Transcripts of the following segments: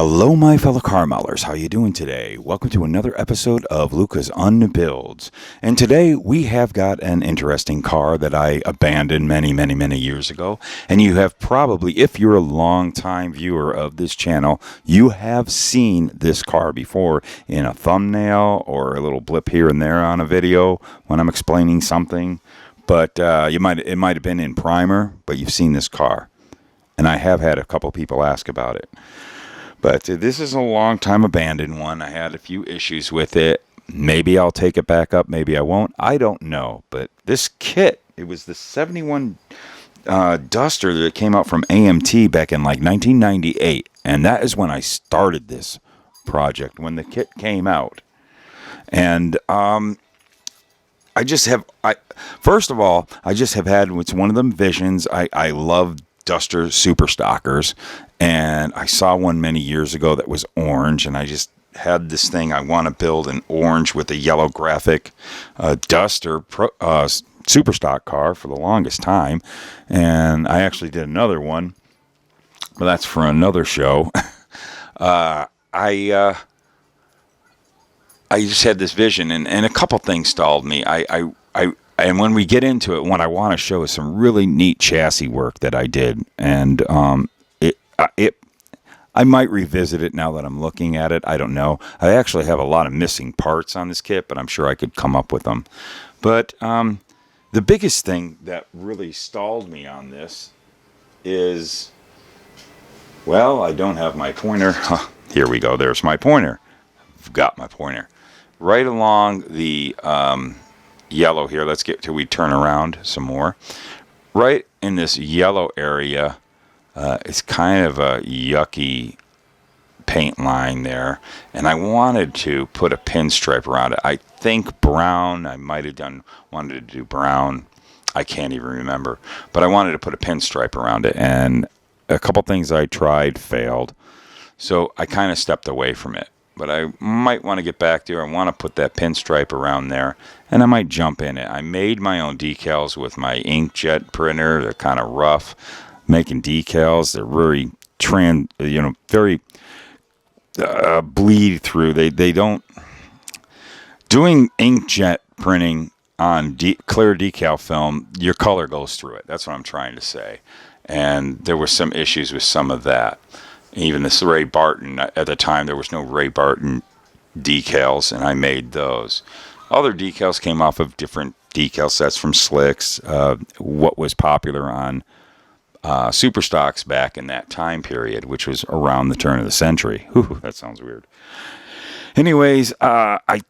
Hello, my fellow car maulers. How you doing today? Welcome to another episode of Luka's Unbuilds. And today we have got an interesting car that I abandoned many years ago. And you have probably, if you're a long-time viewer of this channel, you have seen this car before in a thumbnail or a little blip here and there on a video when I'm explaining something. But it might have been in primer, but you've seen this car. And I have had a couple people ask about it. But this is a long time abandoned one. I had a few issues with it. Maybe I'll take it back up. Maybe I won't. I don't know. But this kit, it was the 71 Duster that came out from AMT back in like 1998. And that is when I started this project, when the kit came out. And first of all, I just have had, it's one of them visions. I love Duster Super Stockers, and I saw one many years ago that was orange, and I just had this thing. I want to build an orange with a yellow graphic Duster Super Stock car for the longest time, and I actually did another one, but that's for another show. I just had this vision, and a couple things stalled me. And when we get into it, what I want to show is some really neat chassis work that I did. And I might revisit it now that I'm looking at it. I don't know. I actually have a lot of missing parts on this kit, but I'm sure I could come up with them. But the biggest thing that really stalled me on this is, well, I don't have my pointer. Here we go. There's my pointer. I've got my pointer. Right along the yellow here, let's get till we turn around some more. Right in this yellow area, it's kind of a yucky paint line there, and I wanted to put a pinstripe around it. I think brown. I might have wanted to do brown. I can't even remember, but I wanted to put a pinstripe around it, and a couple things I tried failed, so I kind of stepped away from it. But I might want to get back there. I want to put that pinstripe around there, and I might jump in it. I made my own decals with my inkjet printer. They're kind of rough, making decals. They're very very bleed through. They don't. Doing inkjet printing on clear decal film, your color goes through it. That's what I'm trying to say. And there were some issues with some of that. Even this Ray Barton, at the time there was no Ray Barton decals, and I made those. Other decals came off of different decal sets from Slicks, what was popular on Super Stocks back in that time period, which was around the turn of the century. Whew, that sounds weird. Anyways, I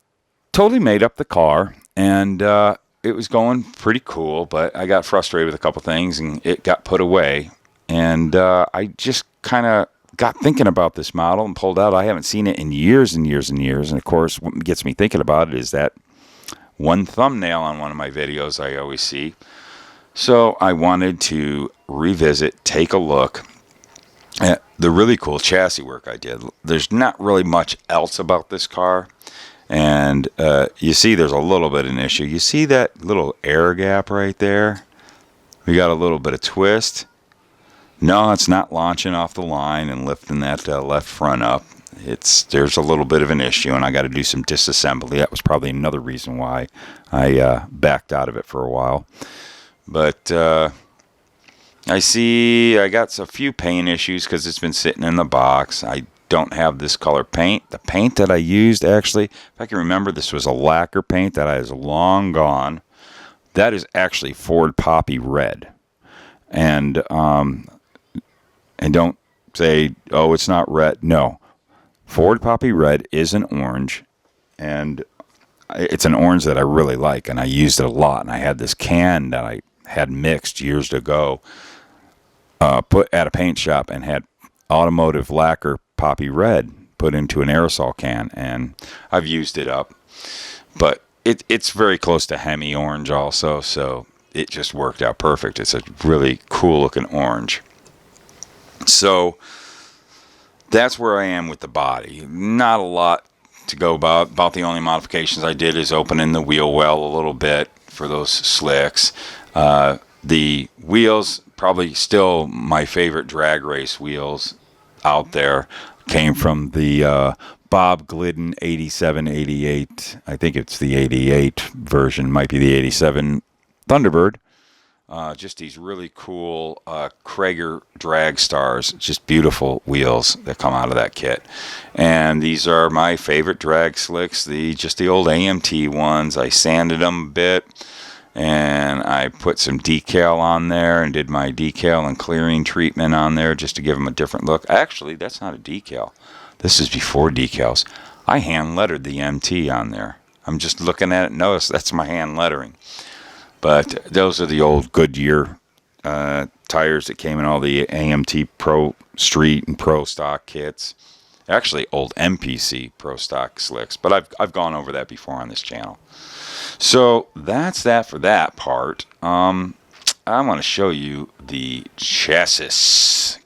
totally made up the car, and it was going pretty cool, but I got frustrated with a couple things, and it got put away. And I just kind of got thinking about this model and pulled out. I haven't seen it in years and years and years. And of course, what gets me thinking about it is that one thumbnail on one of my videos I always see. So I wanted to revisit, take a look at the really cool chassis work I did. There's not really much else about this car. And you see there's a little bit of an issue. You see that little air gap right there? We got a little bit of twist. No, it's not launching off the line and lifting that left front up. There's a little bit of an issue, and I got to do some disassembly. That was probably another reason why I backed out of it for a while. But I see I got a few paint issues because it's been sitting in the box. I don't have this color paint. The paint that I used, actually, if I can remember, this was a lacquer paint that is long gone. That is actually Ford Poppy Red. And don't say, oh, it's not red. No. Ford Poppy Red is an orange, and it's an orange that I really like, and I used it a lot. And I had this can that I had mixed years ago, put at a paint shop, and had automotive lacquer Poppy Red put into an aerosol can, and I've used it up. But it's very close to Hemi orange also, so it just worked out perfect. It's a really cool looking orange. So that's where I am with the body. Not a lot to go about. About the only modifications I did is opening the wheel well a little bit for those slicks. The wheels, probably still my favorite drag race wheels out there. Came from the Bob Glidden 87, 88. I think it's the 88 version. Might be the 87 Thunderbird. Just these really cool Krager drag stars. Just beautiful wheels that come out of that kit. And these are my favorite drag slicks. Just the old AMT ones. I sanded them a bit. And I put some decal on there and did my decal and clearing treatment on there just to give them a different look. Actually, that's not a decal. This is before decals. I hand lettered the MT on there. I'm just looking at it. Notice that's my hand lettering. But those are the old Goodyear tires that came in all the AMT Pro Street and Pro Stock kits. Actually, old MPC Pro Stock slicks. But I've gone over that before on this channel. So that's that for that part. I want to show you the chassis.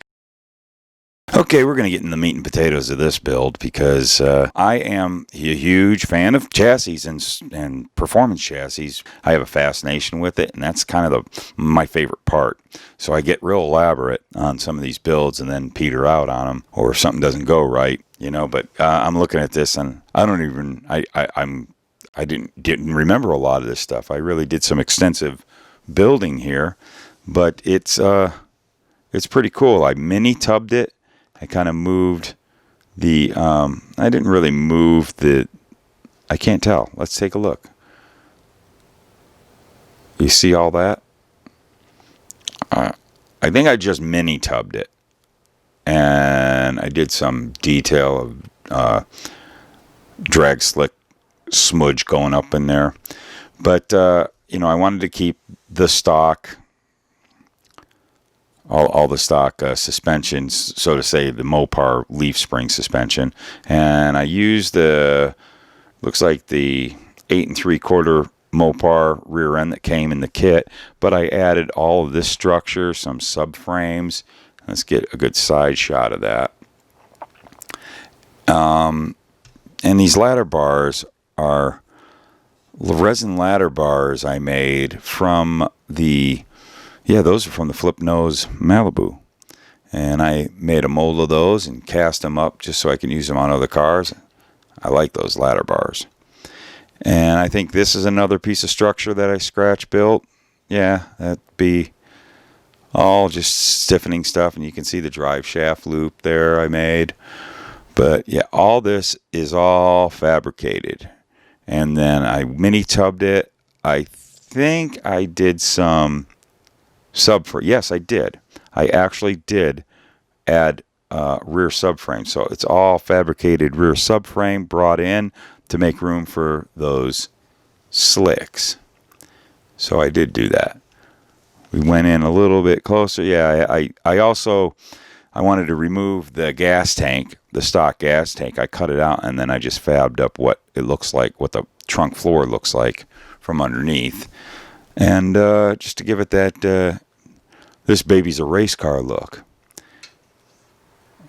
Okay, we're going to get in the meat and potatoes of this build because I am a huge fan of chassis and performance chassis. I have a fascination with it, and that's kind of my favorite part. So I get real elaborate on some of these builds and then peter out on them, or if something doesn't go right, you know. But I'm looking at this, and I didn't remember a lot of this stuff. I really did some extensive building here, but it's pretty cool. I mini tubbed it. I kind of moved the, I didn't really move the, I can't tell. Let's take a look. You see all that? I think I just mini tubbed it. And I did some detail of drag slick smudge going up in there. But, you know, I wanted to keep the stock, all the stock suspensions, so to say, the Mopar leaf spring suspension. And I used looks like the 8 3/4 Mopar rear end that came in the kit, but I added all of this structure, some subframes. Let's get a good side shot of that. And these ladder bars are resin ladder bars I made from those are from the Flip Nose Malibu. And I made a mold of those and cast them up just so I can use them on other cars. I like those ladder bars. And I think this is another piece of structure that I scratch built. Yeah, that'd be all just stiffening stuff. And you can see the drive shaft loop there I made. But yeah, all this is all fabricated. And then I mini tubbed it. I think I did some subframe. Yes, I did. I actually did add rear subframe. So it's all fabricated rear subframe brought in to make room for those slicks. So I did do that. We went in a little bit closer. Yeah, I wanted to remove the gas tank, the stock gas tank. I cut it out and then I just fabbed up what it looks like, what the trunk floor looks like from underneath. And just to give it that, this baby's a race car look.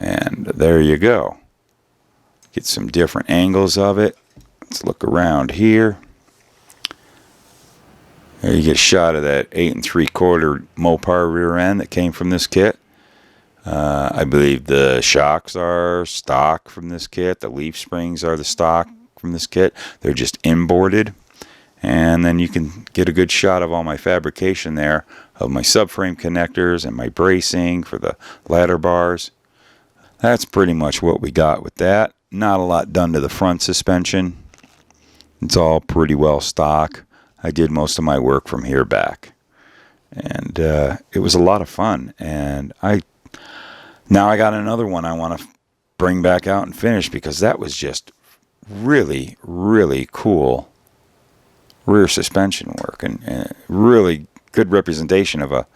And there you go. Get some different angles of it. Let's look around here. There you get a shot of that 8 3/4 Mopar rear end that came from this kit. I believe the shocks are stock from this kit. The leaf springs are the stock from this kit. They're just inboarded. And then you can get a good shot of all my fabrication there of my subframe connectors and my bracing for the ladder bars. That's pretty much what we got with that. Not a lot done to the front suspension. It's all pretty well stock. I did most of my work from here back. And it was a lot of fun. And now I got another one I want to bring back out and finish because that was just really, really cool rear suspension work and really good representation of a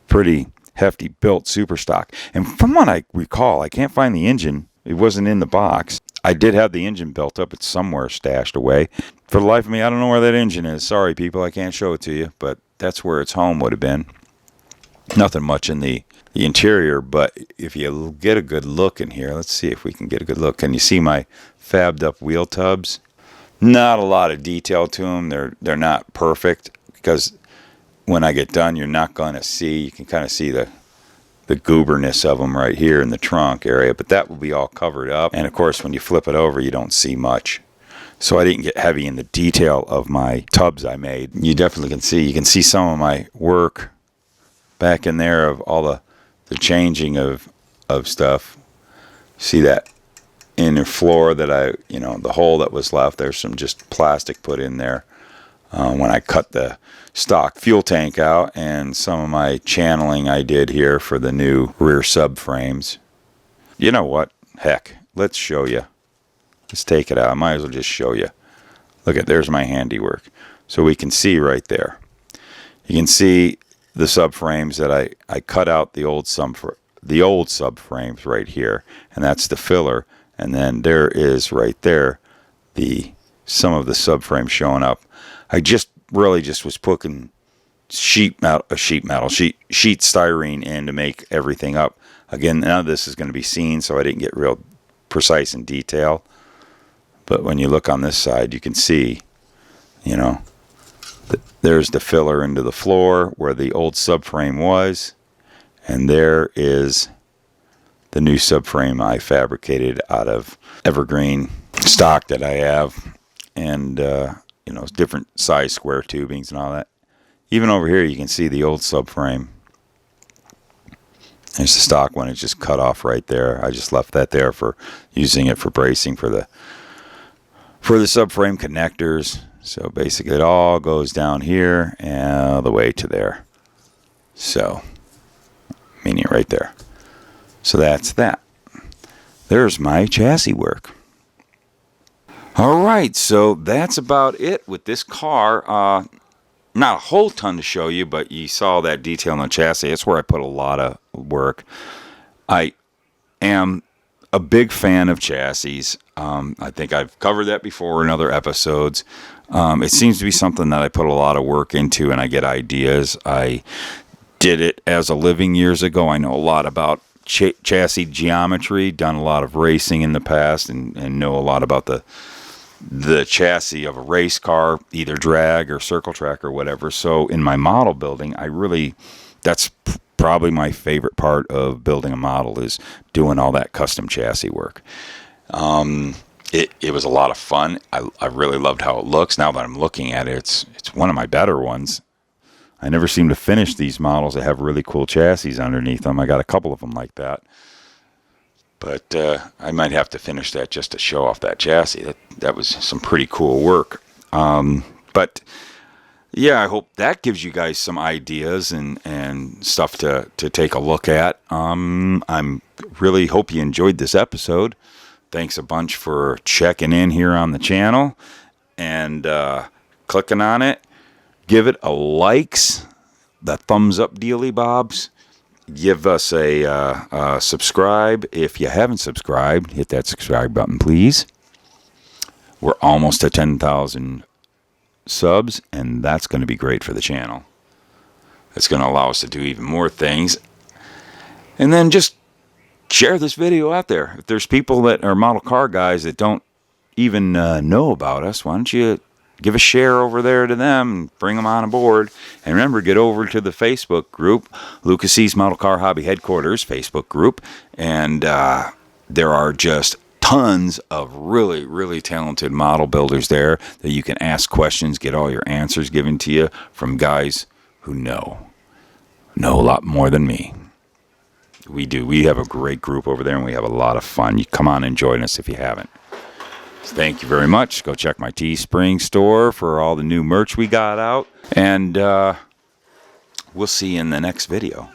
pretty hefty built super stock. And from what I recall, I can't find the engine. It wasn't in the box. I did have the engine built up. It's somewhere stashed away. For the life of me, I don't know where that engine is. Sorry, people, I can't show it to you, but that's where its home would have been. Nothing much in the interior, but if you get a good look in here, let's see if we can get a good look. Can you see my fabbed up wheel tubs? Not a lot of detail to them. They're not perfect because when I get done, you're not going to see. You can kind of see the the gooberness of them right here in the trunk area, but that will be all covered up. And of course, when you flip it over, you don't see much. So I didn't get heavy in the detail of my tubs I made. You definitely you can see some of my work back in there of all the changing of stuff. See that inner floor that the hole that was left, there's some just plastic put in there when I cut the stock fuel tank out, and some of my channeling I did here for the new rear subframes. You know what? Heck, let's show you. Let's take it out. I might as well just show you. Look there's my handiwork. So we can see right there. You can see the subframes that I cut out the old subframes right here, and that's the filler. And then there is right there some of the subframes showing up. I just really was putting sheet styrene in to make everything up. Again, none of this is going to be seen, so I didn't get real precise in detail. But when you look on this side, you can see, there's the filler into the floor where the old subframe was, and there is the new subframe I fabricated out of evergreen stock that I have, and different size square tubings and all that. Even over here, you can see the old subframe. There's the stock one. It's just cut off right there. I just left that there for using it for bracing for the subframe connectors. So basically, it all goes down here and all the way to there. So, meaning right there. So that's that. There's my chassis work. All right, so that's about it with this car. Not a whole ton to show you, but you saw that detail on the chassis. That's where I put a lot of work. I am a big fan of chassis. I think I've covered that before in other episodes. It seems to be something that I put a lot of work into, and I get ideas. I did it as a living years ago. I know a lot about chassis geometry, done a lot of racing in the past, and know a lot about the chassis of a race car, either drag or circle track or whatever. So in my model building, that's probably my favorite part of building a model, is doing all that custom chassis work. It was a lot of fun. I really loved how it looks. Now that I'm looking at it, it's one of my better ones. I never seem to finish these models that have really cool chassis underneath them. I got a couple of them like that. But I might have to finish that just to show off that chassis. That was some pretty cool work. But yeah, I hope that gives you guys some ideas and stuff to take a look at. I'm really hope you enjoyed this episode. Thanks a bunch for checking in here on the channel and clicking on it. Give it a likes, the thumbs up dealy bobs. Give us a subscribe. If you haven't subscribed, hit that subscribe button, please. We're almost at 10,000 subs, and that's going to be great for the channel. It's going to allow us to do even more things. And then just share this video out there. If there's people that are model car guys that don't even know about us, why don't you give a share over there to them and bring them on board. And remember, get over to the Facebook group, Luka C's Model Car Hobby Headquarters Facebook group. And there are just tons of really, really talented model builders there that you can ask questions, get all your answers given to you from guys who know a lot more than me. We do. We have a great group over there, and we have a lot of fun. You come on and join us if you haven't. Thank you very much. Go check my Teespring store for all the new merch we got out. And we'll see you in the next video.